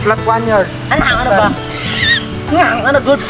Flat 1 year. Ano ba? Ano good?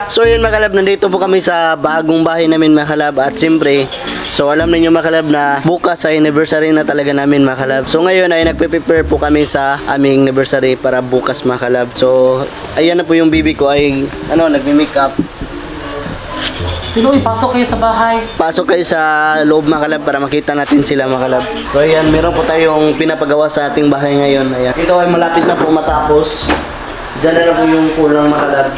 So yun mga kalab, nandito po kami sa bagong bahay namin mga kalab. At siyempre, so alam ninyo mga kalab na bukas ay anniversary na talaga namin mga kalab. So ngayon ay nagpe-prepare po kami sa aming anniversary para bukas mga kalab. So ayan na po yung bibi ko ay nagme-makeup. Pinoy, pasok kayo sa bahay. Pasok kayo sa loob mga kalab para makita natin sila mga kalab. So ayan, meron po tayong pinapagawa sa ating bahay ngayon. Ayan. Ito ay malapit na po matapos. Diyan na po yung kulang mga kalab.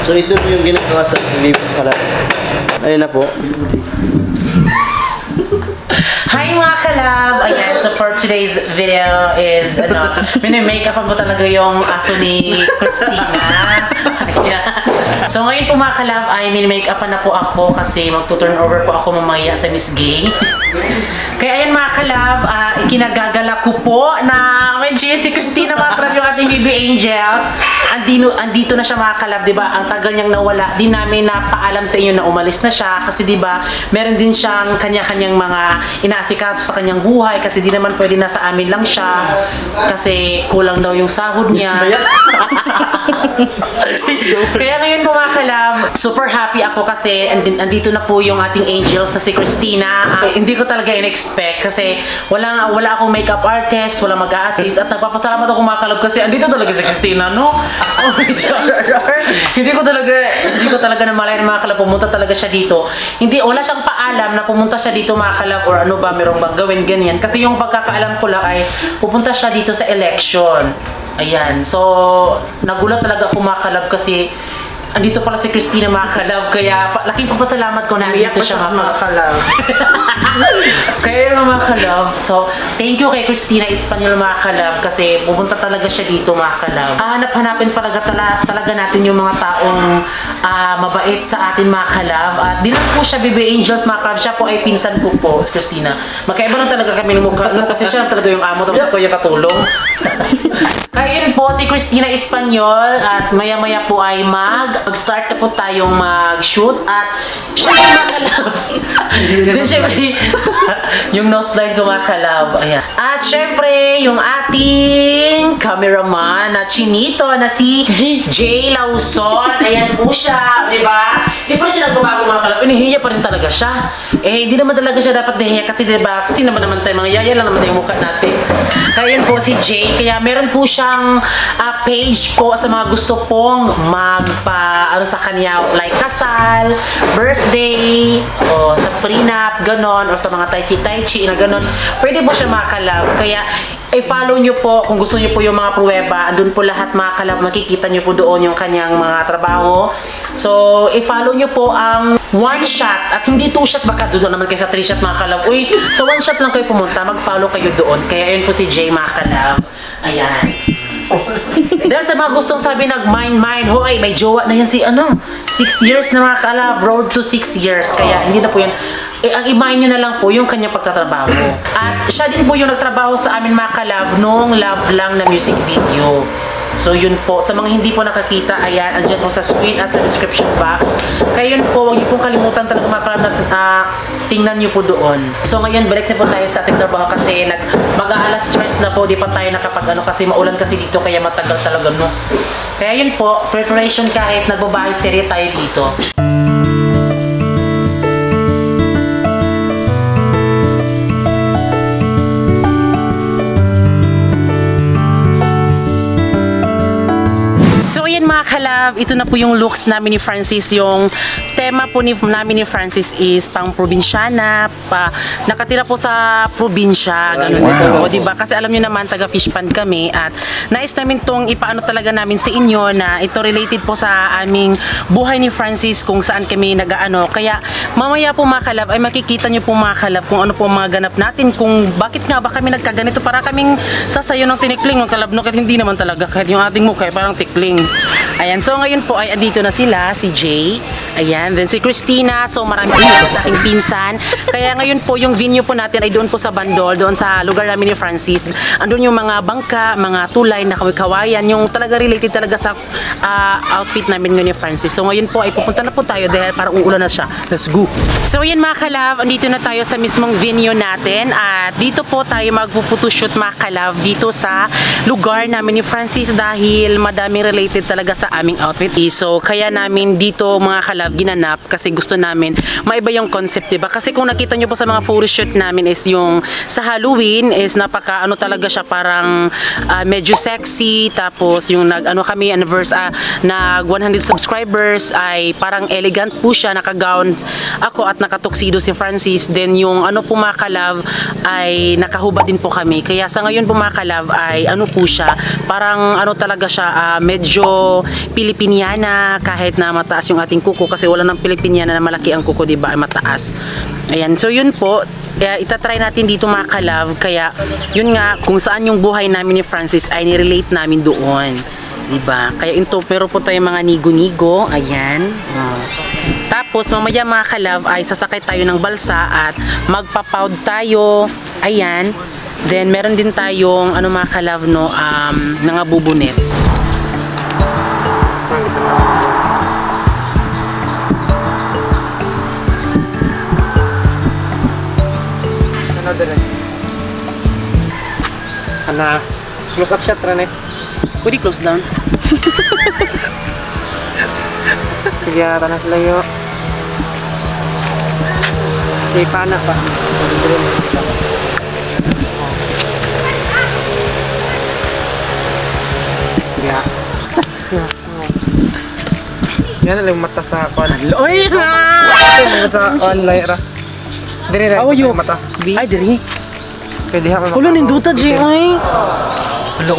So ito po yung ginagawa sa TV mga kalab. Ayun na po. Hi mga kalab! Ayan, so for today's video is, make-up mo talaga yung aso ni Christina. Ayan. So ngayon po mga kalab ay mini-make-upan na po ako kasi magtuturn over po ako mamaya sa Miss Gay. Kaya ayan mga kalab, ikinagagala ko po na si Christina mga kalab yung ating baby angels. Andito na siya mga kalab, diba? Ang tagal niyang nawala. Di namin napaalam sa inyo na umalis na siya kasi diba, meron din siyang kanya-kanyang mga inaasikaso sa kanyang buhay kasi di naman pwede nasa amin lang siya kasi kulang daw yung sahod niya. Kaya ngayon po mga kalab, super happy ako kasi andito na po yung ating angels na si Christina. Hindi ko talaga in-expect kasi wala akong makeup artist, wala mag-a-assist at nagpapasalamat ako mga kalab kasi andito talaga si Christina, no? Oh my God. Hindi ko talaga namalayan mga kalab, pumunta talaga siya dito. Wala siyang paalam na pumunta siya dito mga kalab or ano ba, merong bang gawin ganyan. Kasi yung pagkakaalam ko lang ay pupunta siya dito sa election. Ayan, so nagulat talaga ako mga kalab kasi andito pala si Christina mga kalab, kaya laking papasalamat ko na andito siya mga kalab. Kaya mga kalab, so thank you kay Christina Espanyol mga kalab kasi pupunta talaga siya dito mga kalab. Hanap-hanapin talaga natin yung mga taong mabait sa atin mga kalab. At di lang po siya baby angels mga kalab, siya po ay pinsan ko po, Christina. Magkaiba lang talaga kami ng mukha, no? Kasi siya talaga yung amo tapos ako yung katulong. Kaya yun po si Christina Espanyol at maya-maya po ay mag-start na po tayong mag-shoot at syempre mga kalab. Then syempre yung nose line ko mga kalab. Ayan. At syempre yung ating cameraman na chinito na si Jay Lawson. Ayan po siya, diba? Di pa siya nagbabago mga kalab. Nahihiya pa rin talaga siya. Hindi naman talaga siya dapat nahihiya kasi diba? Kasi naman tayo mga yaya lang naman tayo yung mukha natin. Kaya yun po si Jay. Kaya meron po siyang page po sa mga gusto pong sa kanya, like kasal, birthday, o sa prenup, ganon, o sa mga tai-chi na ganon. Pwede po siya mga kalab. Kaya i-follow nyo po kung gusto nyo po yung mga pruweba. Andun po lahat mga kalab. Makikita nyo po doon yung kanyang mga trabaho. So, i-follow nyo po ang 1 shot. At hindi 2 shot. Baka doon naman kayo sa 3 shot mga kalab. Uy, sa 1 shot lang kayo pumunta. Mag-follow kayo doon. Kaya yun po si Jay mga kalab. Ayan. Dahil sa mga gustong sabi nag-mind, hoy, may jowa na yan si 6 years na mga kalab. Road to 6 years. Kaya hindi na po yan. Ang imahin nyo na lang po yung kanyang pagtatrabaho. At siya din po yung nagtrabaho sa amin mga kalab nung Love Lang na music video. So yun po, sa mga hindi po nakakita, ayan, andyan po sa screen at sa description box. Kaya yun po, huwag niyo pong kalimutan talaga mga kalab na tingnan niyo po doon. So ngayon, balik na po tayo sa ating trabaho kasi mag-aalas stress na po, di pa tayo nakapag kasi maulan kasi dito kaya matagal talaga, no? Kaya yun po, preparation kahit nagbabahay serye tayo dito. ayun mga kalab, ito na po yung looks namin ni Francis. Yung tema po namin ni Francis is pang probinsyana, nakatira po sa probinsya, ganun po, diba? Kasi alam nyo naman, taga fish pond kami at nais namin tong ipaano talaga namin sa inyo na ito related po sa aming buhay ni Francis kung saan kami nag-aano. Kaya mamaya po mga kalab ay makikita nyo po mga kalab kung ano po mga ganap natin, kung bakit nga ba kami nagkaganito, para kaming sasayo ng tinikling ng kalab, no? Kahit hindi naman talaga, kahit yung ating mukha ay parang tikling. Ayan, so ngayon po ay andito na sila, si Jay, ayan, then si Christina, so marami po sa aking pinsan. Kaya ngayon po yung venue po natin ay doon po sa Bandol, doon sa lugar namin ni Francis. Andun yung mga bangka, mga tulay na kawayan, yung talaga related talaga sa outfit namin ngayon ni Francis. So ngayon po ay pupunta na po tayo dahil parang uulan na siya. Let's go! So ayan mga kalab, andito na tayo sa mismong venue natin at dito po tayo magpuputoshoot mga kalab dito sa lugar namin ni Francis dahil madaming related talaga sa aming outfit. So kaya namin dito mga kalab ginanap kasi gusto namin maiba yung concept, diba? Kasi kung nakita nyo po sa mga photoshoot namin is yung sa Halloween is napaka ano talaga siya, parang medyo sexy, tapos yung nag 100 subscribers ay parang elegant po siya, naka-gown ako at naka-tuxedo si Francis, then yung ano po mga kalab ay nakahubad din po kami. Kaya sa ngayon po mga kalab ay ano po siya, parang ano talaga siya, medyo Pilipiniana kahit na mataas yung ating kuko kasi wala ng Pilipiniana na malaki ang kuko, diba, ay mataas. Ayan, so yun po, kaya itatry natin dito mga kalab, kaya yun nga kung saan yung buhay namin ni Francis ay nirelate namin doon, diba? Kaya ito, pero po tayo mga nigo-nigo, ayan. Tapos mamaya mga kalab ay sasakay tayo ng balsa at magpapound tayo, ayan. Then meron din tayong ano mga kalab, no, nangabubunet. Ana, close up shot rin eh. Pwede close down. Sige, tanah layo. Sige, panak pa. Sige. Yan lang mata sa kon. Oy ha! Sa online ra. Diri ra mata. Ay diri. Pwede ha. Kulo ninduta Jay oy. Hello.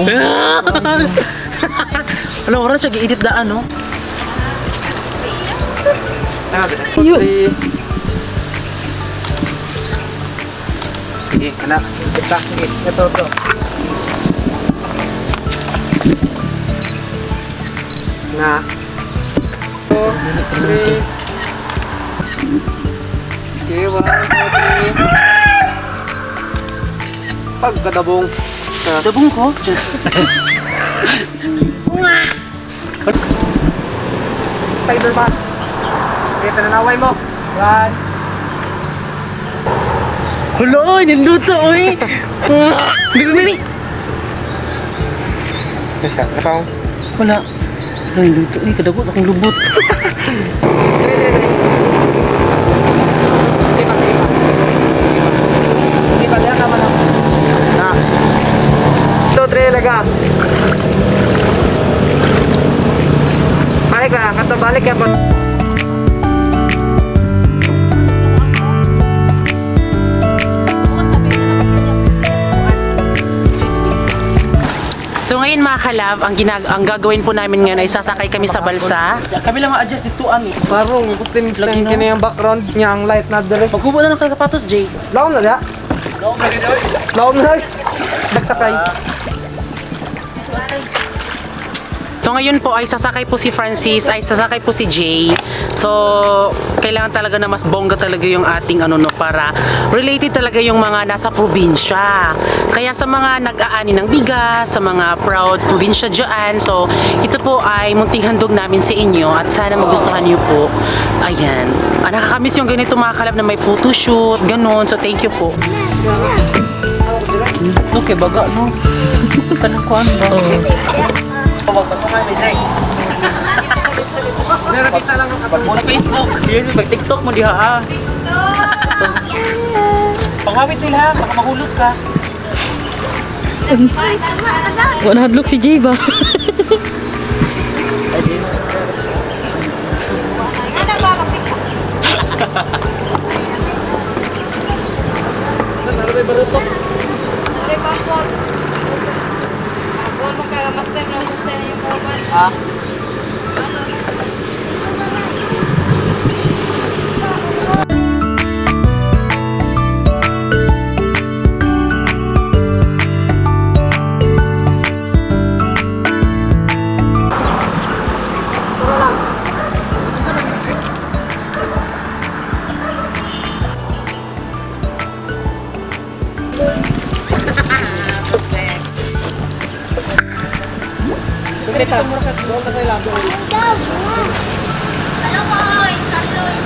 Hello, ora siya gi-edit daan no. Sige, anak. Sige, ito. Na. 2, 3. Okay, 1, 2, 3. Pagkadabong. Dabong ko. Spider pass. Okay, pananaway mo. 1. Hello, ninduta oy. Bili. Bisa, napang. Wala. Ay, ninduta oy, kadabo sa akong lubot. Laga. Balik lah, kata balik ya Pak. So ngayon mga kalab, ang gagawin po namin ngayon ay sasakay kami sa balsa. Kami lang ma-adjust dito ami. Parang kustin lang kini yung background niya, ang light na dali. Pagkubo na ng kagapatos, Jay. Laom na da. Laom na. Nagsakay. So ngayon po ay sasakay po si Francis, ay sasakay po si Jay. So kailangan talaga na mas bongga talaga yung ating ano no, para related talaga yung mga nasa probinsya. Kaya sa mga nag-aani ng bigas, sa mga proud probinsya dyan, so ito po ay munting handog namin sa inyo at sana magustuhan niyo po. Ayan. Nakakamiss yung ganito mga kalab na may photoshoot, ganun. So thank you po. Okay, baga no. Tanong ko ano ba? Nakita lang ang kapag Sa Facebook. yun, mag-TikTok mo diha ah. Panghawit sila ha, baka mahulog ka. Wala hadlok si Jay ba? Ano ba? Magpinta. Ano ba yung baruto? Hindi ba po? Agol mo ka. Master na kung saan yung kawagan. Ah? Ano ba? Salon.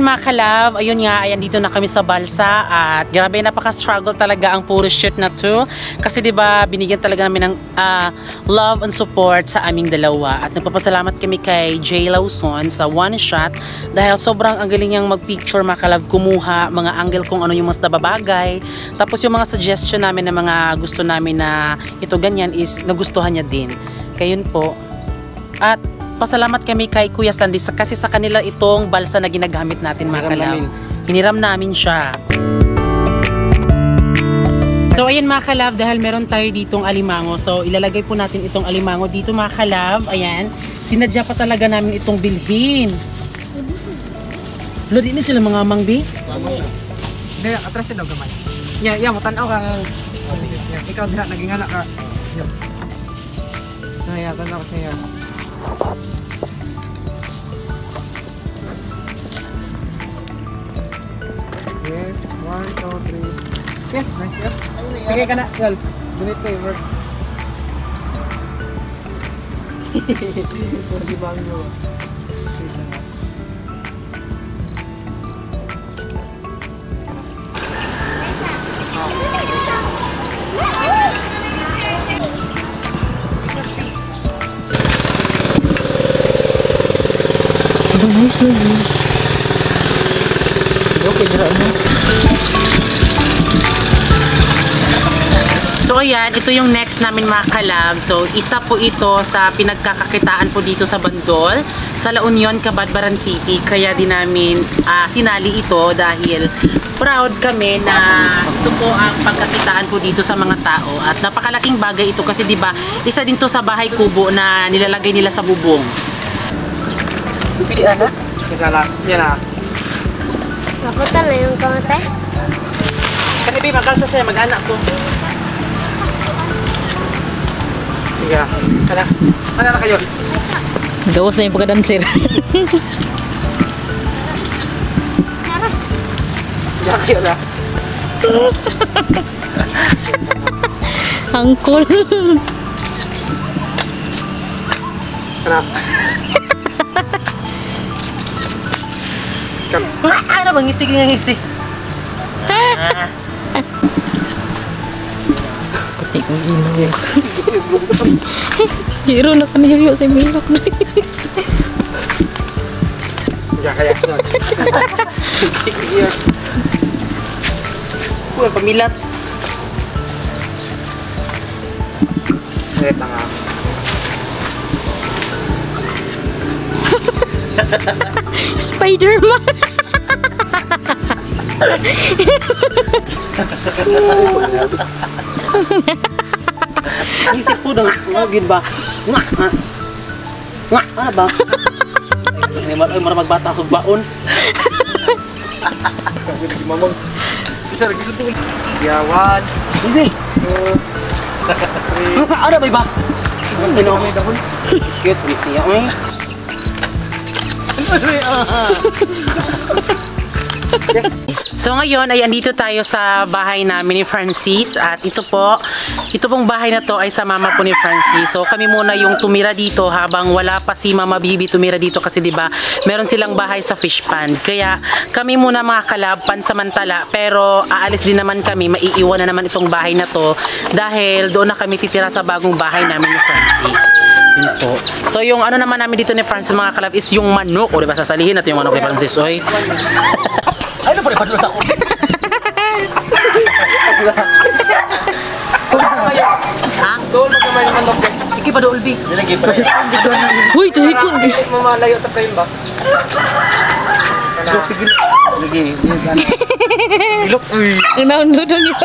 Mga kalab, ayun nga, ayan dito na kami sa Balsa at grabe napaka-struggle talaga ang photo shoot na to kasi 'di ba binigyan talaga namin ng love and support sa aming dalawa at nagpapasalamat kami kay Jay Lawson sa one shot dahil sobrang ang galing niyang mag-picture mga kalab, kumuha mga angle kung ano yung mas nababagay, tapos yung mga suggestion namin na mga gusto namin na ito ganyan is nagustuhan niya din. Kayun po. At pasalamat kami kay Kuya Sandy kasi sa kanila itong balsa na ginagamit natin mga kalab. Hiniram namin siya. So ayan mga kalab, dahil meron tayo ditong alimango. So ilalagay po natin itong alimango dito mga kalab. Ayan. Sinadya pa talaga namin itong bilhin. Lo, di na sila mga mangbi? Hindi, atras sila gamay. Yeah, mo tanaw ka. Ikaw dina naging anak ka. Yeah, tanaw ka siya. Okay, 1, 2, 3. Okay, nice job. Sige ka na, Yol. Donate favor. Pwede bang mo? Nice lagi. Okay, dira mo. So ayan, ito yung next namin mga kalab. So isa po ito sa pinagkakakitaan po dito sa Bandol, sa La Union, Cabadbaran City. Kaya din namin sinali ito dahil proud kami na ito po ang pagkakitaan po dito sa mga tao. At napakalaking bagay ito kasi 'di ba, isa din to sa bahay kubo na nilalagay nila sa bubong. Pilihan na? Kasi last, yan na. Makutan na yung kamate. Kasi di makalsa siya, mag-anak ko. Sige. Kana. Ano na kayo? Gawas na yung pagka-dancer. Diyan kayo na. Angkol. Kana. Ano bang ngisi ng ngisi? Kutik ang ino yun. Hiro na ka niyo sa milok na. Diyan kaya. Kuya, pamilat. Wait lang ah. Spider-Man. Isip po daw, gid ba? Nga, nga. Nga, ano ba? Ay, mara magbata ko baon. Mamang. Isa lagi sa tungkol. Yawan. Hindi. 3. Ano ba iba? Ano may dahon? Cute, siya. So ngayon ay andito tayo sa bahay namin ni Francis at ito pong bahay na to ay sa mama po ni Francis. So kami muna yung tumira dito habang wala pa si Mama Bibi tumira dito kasi 'di ba meron silang bahay sa fish pond. Kaya kami muna mga kalab pansamantala pero aalis din naman kami, maiiwan na naman itong bahay na to dahil doon na kami titira sa bagong bahay namin ni Francis. Yun po. So yung ano naman namin dito ni Francis mga kalab is yung manok. O diba sasalihin natin yung manok ni Francis. Oy. Ano pa rin padulas ako? Ha? gamay naman manok. Iki pa dool, Bi. Nilagay pa rin. Uy, tuhikon. Mamalayo sa frame ba? Lagi. Ilok. Uy. Ang naunod-unod niyo.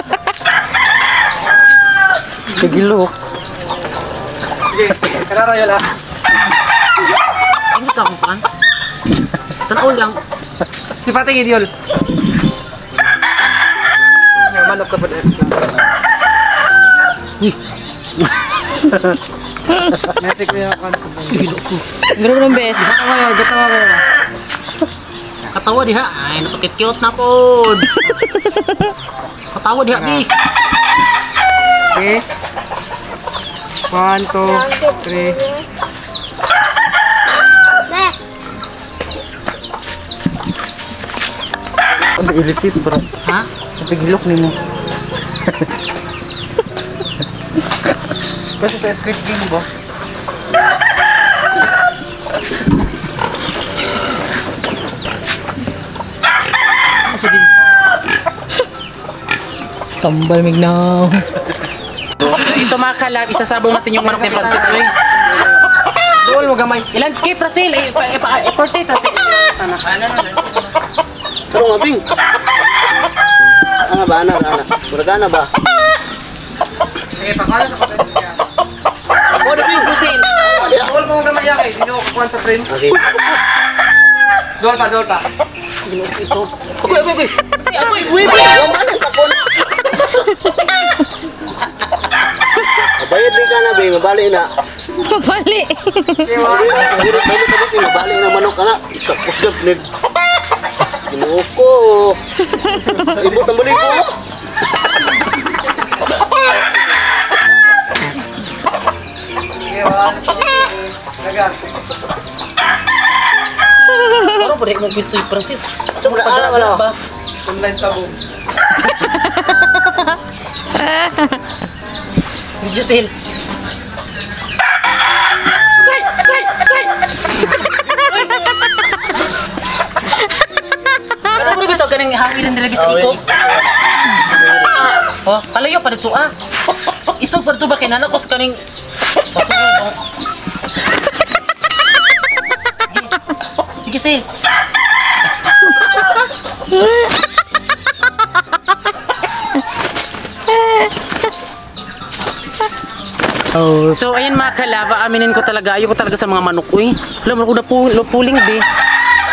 Kagilok. Sige, karara yun ah. Hindi ka kung pan. Tanaw lang. Si Pating Idiol. Manok ka pa dahil. Nasi ko yung kanto. Garo ng bes. Gatawa mo. Katawa diha. Ay, napakit-cute na po. Katawa diha, Bi. Okay. 1, 2, 3. Ne. Ano ilisit bro? Ha? Pagilok nimo. Kasi sa Squid Game ba? Sige. Tambal mignaw. So ito mga kalab, isasabong natin yung manok ni Francis. Uy. Doon mo gamay. I-landscape, Rasil. I-portrait, Rasil. Sana. Pero nga bing. Ana ba ana? Muragana ba? Sige, pakala sa kapatid niya. Oh, the big Rasil. Doon mo gamay yan eh. Hindi nyo kukuhan sa frame. Okay. Doon pa. Okay. Uy. Bayad din ka na be, mabali na. Mabali. Mabali na manok ka na. Sa pusgap nig. Kinuko. Ibot ang balik ko. Sige, 1, 2, 3. Dagan. Parang pwede mo gusto yung Francis. Wala. Ba? Online sabong. Giselle. Ano mo ito? Ganang hangirin nila bisito? Oh, kalayo pa dito ah. Isog pa dito ba kinana ko sa kaning... Pasunod. Sige, Sil. Oh. So ayun mga kalaba, aminin ko talaga, ayoko talaga sa mga manok. Uy, alam mo ko na puling be.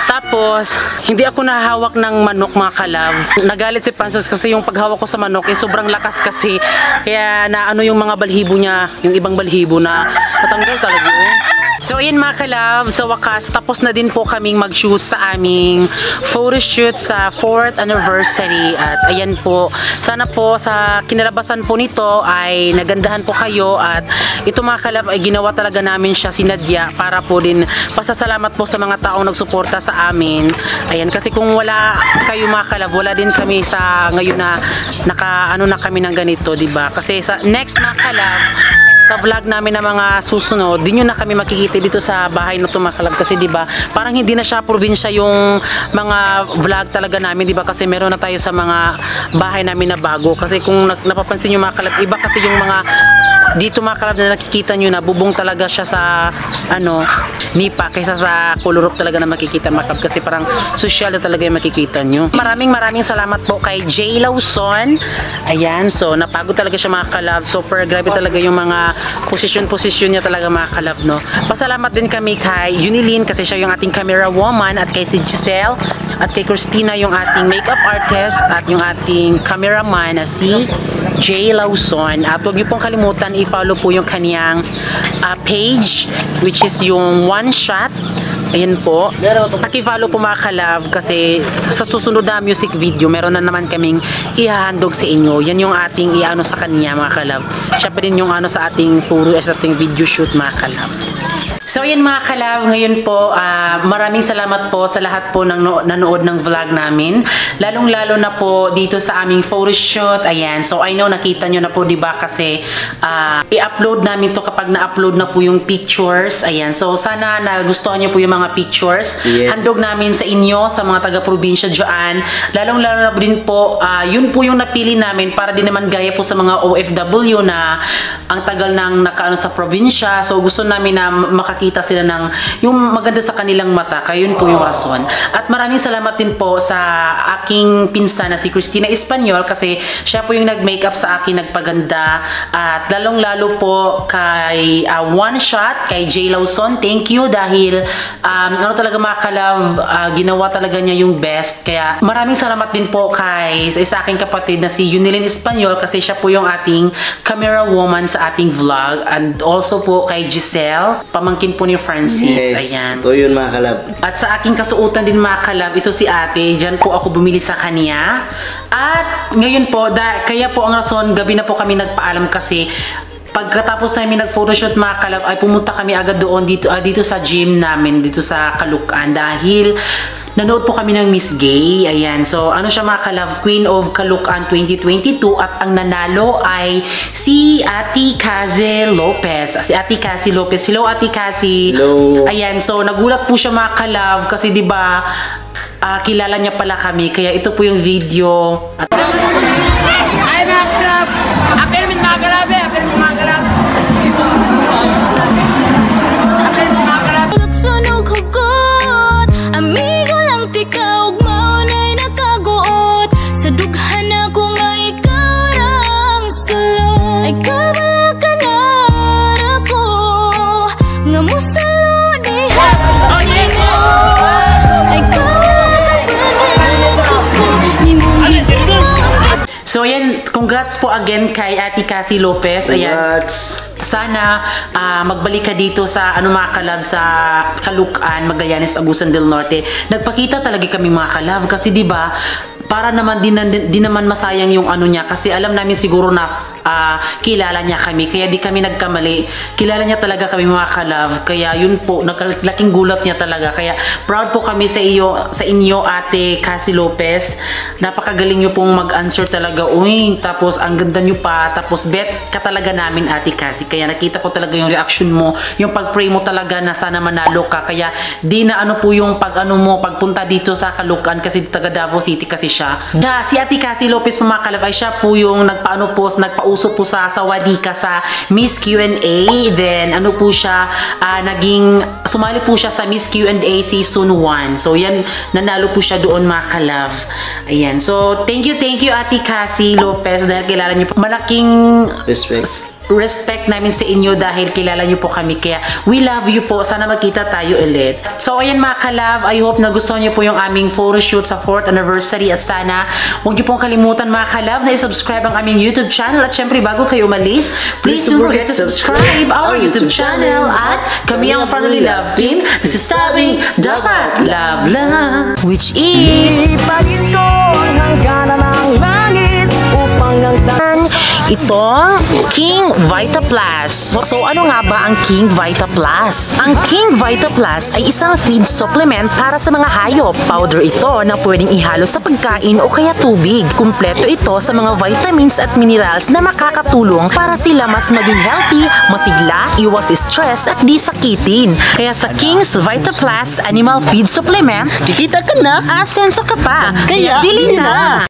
Tapos, hindi ako nahawak ng manok mga kalab. Nagalit si Francis kasi yung paghawak ko sa manok sobrang lakas kasi. Kaya naano yung mga balhibo niya, yung ibang balhibo na natanggal talaga. So ayun mga kalab, sa wakas tapos na din po kaming mag-shoot sa aming photoshoot sa 4th anniversary. At ayan po, sana po sa kinalabasan po nito ay nagandahan po kayo. At ito mga kalab ay ginawa talaga namin siya si Nadia para po din pasasalamat po sa mga taong nagsuporta sa amin. Ayan, kasi kung wala kayo mga kalab, wala din kami sa ngayon na naka-ano na kami ng ganito, diba? Kasi sa next mga kalab, sa vlog namin na mga susunod, di nyo na kami makikita dito sa bahay na tumakalab kasi 'di ba? Parang hindi na siya probinsya yung mga vlog talaga namin, 'di ba? Kasi meron na tayo sa mga bahay namin na bago. Kasi kung napapansin niyo mga kalab, iba kasi yung mga dito mga kalab na nakikita nyo na bubong talaga siya sa ano, nipa kaysa sa kulurok talaga na makikita mga kalab kasi parang social na talaga yung makikita nyo. Maraming salamat po kay Jay Lawson. Ayan, so napagod talaga siya mga kalab. Super grabe talaga yung mga posisyon niya talaga mga kalab, no. Pasalamat din kami kay Unilyn kasi siya yung ating camera woman at kay si Giselle at kay Christina yung ating makeup artist at yung ating cameraman na si Jay Lawson. At huwag niyo pong kalimutan i-follow po yung kaniyang page which is yung One Shot. Ayan po. Paki-follow po mga kalab kasi sa susunod na music video meron na naman kaming ihahandog sa inyo. Yan yung ating iano sa kanya mga kalab. Siya pa rin yung ano sa ating photo sa ating video shoot mga kalab. So yan mga kalab, ngayon po maraming salamat po sa lahat po ng nanood ng vlog namin. Lalong-lalo na po dito sa aming photoshoot. Ayan. So I know nakita nyo na po 'di ba kasi i-upload namin to kapag na-upload na po yung pictures. Ayan. So sana nagustuhan nyo po yung mga pictures. Yes. Handog namin sa inyo sa mga taga-probinsya diyan. Lalong-lalo na din po yun po yung napili namin para din naman gaya po sa mga OFW na ang tagal nang nakaano sa probinsya. So gusto namin na makakita sila ng yung maganda sa kanilang mata. Kaya yun po yung rason. At maraming salamat din po sa aking pinsan na si Christina Espanyol kasi siya po yung nag-makeup sa akin, nagpaganda. At lalong-lalo po kay One Shot, kay Jay Lawson. Thank you dahil ano talaga mga kalab, ginawa talaga niya yung best. Kaya maraming salamat din po kay sa aking kapatid na si Yunilin Espanyol kasi siya po yung ating camera woman sa ating vlog. And also po kay Giselle, pamangkin po ni Francis. Yes. Ayan. Ito yun mga kalab. At sa aking kasuotan din mga kalab, ito si ate. Diyan po ako bumili sa kanya. At ngayon po, kaya po ang rason, gabi na po kami nagpaalam kasi pagkatapos namin nag-photoshoot mga kalab, ay pumunta kami agad doon dito sa gym namin, dito sa Caloocan dahil nanood po kami ng Miss Gay. Ayan. So, ano siya mga kalab? Queen of Caloocan 2022 at ang nanalo ay si Ate Cassie Lopez. Si Ate Cassie Lopez. Hello, Ate Cassie. Hello. Ayan. So, nagulat po siya mga kalab kasi 'di ba kilala niya pala kami. Kaya ito po yung video. At Ay, mga kalab! Apel min mga kalab eh! Apel min mga kalab! Apel min mga kalab! Nagsunog hugot, amigo lang tikaw, maunay nakaguot. Sa dughan ako nga ikaw rang solo. Ay kabala ka na ako, nga musalo di hapon mo. Ay kabala ka na suko, ni mong hipon. so, ayan. Congrats po again kay Ate Cassie Lopez. Ayan. Congrats. Sana magbalik ka dito sa mga kalab sa Caloocan, Magallanes, Agusan del Norte. Nagpakita talaga kami mga kalab kasi 'di ba? Para naman din naman masayang yung ano niya kasi alam namin siguro na kilala niya kami kaya di kami nagkamali. Kilala niya talaga kami mga kalab. Kaya yun po, laking gulat niya talaga. Kaya proud po kami sa inyo Ate Cassie Lopez. Napakagaling niyo pong mag-answer talaga. Uy, tapos ang ganda niyo pa. Tapos bet ka talaga namin Ate Cassie. Kaya nakita ko talaga yung reaction mo, yung pag-pray mo talaga na sana manalo ka. Kaya di na ano po yung pagpunta dito sa Caloocan kasi taga Davao City kasi siya. Si Ate Cassie Lopez po mga kalab ay siya po yung nagpauso po sa Wadika sa Miss Q&A. Then ano po siya, sumali po siya sa Miss Q&A Season 1. So yan, nanalo po siya doon mga kalab. Ayan. So thank you Ate Cassie Lopez dahil kilala niyo po. Malaking respect namin sa inyo dahil kilala niyo po kami. Kaya we love you po. Sana magkita tayo ulit. So ayan mga kalab, I hope nagustuhan niyo po yung aming photoshoot sa 4th anniversary at sana huwag niyo pong kalimutan mga kalab na i-subscribe ang aming YouTube channel at syempre bago kayo umalis, please don't forget to subscribe our YouTube channel at kami ang Family Love Team nagsasabing dapat love lang, which is Ipagis ko ang hangganan ng langit upang ang itong King Vita Plus. So ano nga ba ang King Vita Plus? Ang King Vita Plus ay isang feed supplement para sa mga hayop. Powder ito na pwedeng ihalo sa pagkain o kaya tubig. Kumpleto ito sa mga vitamins at minerals na makakatulong para sila mas maging healthy, masigla, iwas stress at di sakitin. Kaya sa King's Vita Plus Animal Feed Supplement, Kikita ka na. asenso ka pa. Kaya bili na!